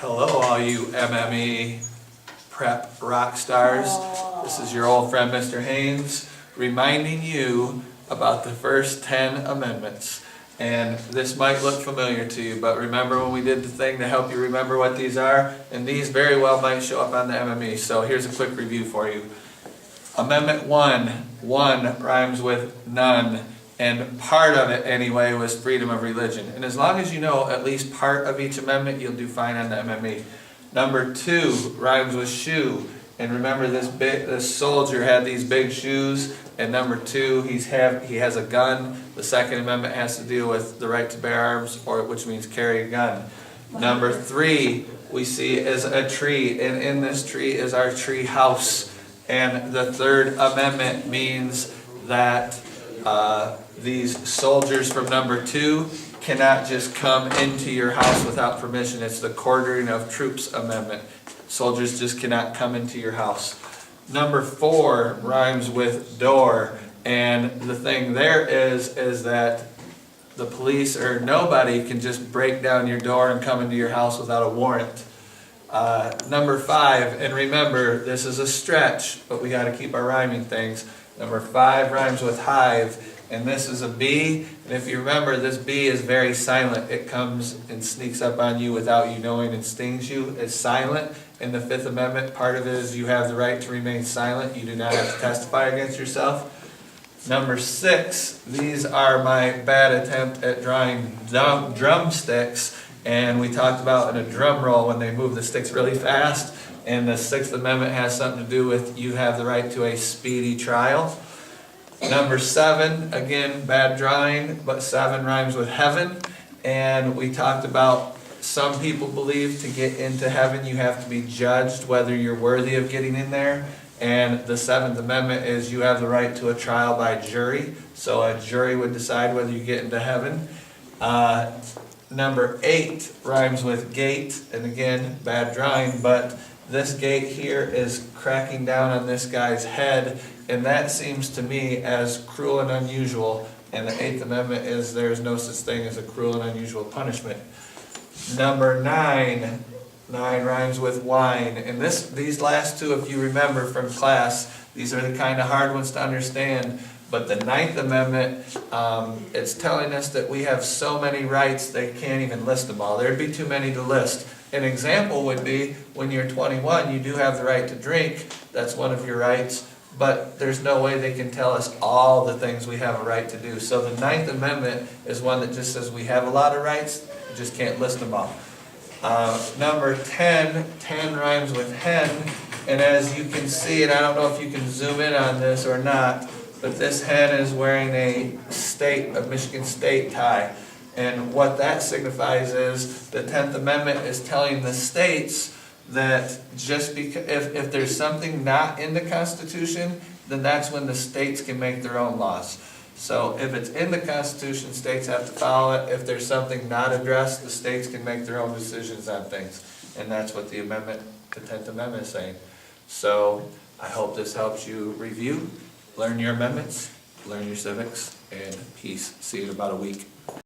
Hello, all you MME prep rock stars. This is your old friend Mr. Haynes reminding you about the first 10 amendments. And this might look familiar to you, but remember when we did the thing to help you remember what these are? And these very well might show up on the MME. So here's a quick review for you. Amendment 1, one rhymes with none. And part of it, anyway, was freedom of religion. And as long as you know at least part of each amendment, you'll do fine on the MME. Number 2 rhymes with shoe. And remember, this soldier had these big shoes. And number 2, he has a gun. The Second Amendment has to deal with the right to bear arms, which means carry a gun. Number 3, we see is a tree. And in this tree is our tree house. And the Third Amendment means that these soldiers from number 2 cannot just come into your house without permission. It's the Quartering of Troops Amendment. Soldiers just cannot come into your house. Number 4 rhymes with door. And the thing there is that the police or nobody can just break down your door and come into your house without a warrant. Number 5, and remember, this is a stretch, but we got to keep our rhyming things. Number 5 rhymes with hive, and this is a bee. And if you remember, this bee is very silent. It comes and sneaks up on you without you knowing and stings you. It's silent. In the Fifth Amendment, part of it is you have the right to remain silent. You do not have to testify against yourself. Number 6, these are my bad attempt at drawing drumsticks. And we talked about in a drum roll when they move the sticks really fast. And the Sixth Amendment has something to do with you have the right to a speedy trial. Number 7, again, bad drawing, but 7 rhymes with heaven. And we talked about some people believe to get into heaven you have to be judged whether you're worthy of getting in there. And the Seventh Amendment is you have the right to a trial by jury. So a jury would decide whether you get into heaven. Number 8 rhymes with gate, and again, bad drawing, but this gate here is cracking down on this guy's head, and that seems to me as cruel and unusual, and the Eighth Amendment is there is no such thing as a cruel and unusual punishment. Number 9 rhymes with wine, and these last two, if you remember from class, these are the kind of hard ones to understand. But the Ninth Amendment, it's telling us that we have so many rights they can't even list them all. There'd be too many to list. An example would be when you're 21, you do have the right to drink. That's one of your rights. But there's no way they can tell us all the things we have a right to do. So the Ninth Amendment is one that just says we have a lot of rights, you just can't list them all. Number 10 rhymes with hen. And as you can see, and I don't know if you can zoom in on this or not, but this hen is wearing a Michigan State tie. And what that signifies is the 10th Amendment is telling the states that just because if there's something not in the Constitution, then that's when the states can make their own laws. So if it's in the Constitution, states have to follow it. If there's something not addressed, the states can make their own decisions on things. And that's what the 10th Amendment is saying. So I hope this helps you review. Learn your amendments, learn your civics, and peace. See you in about a week.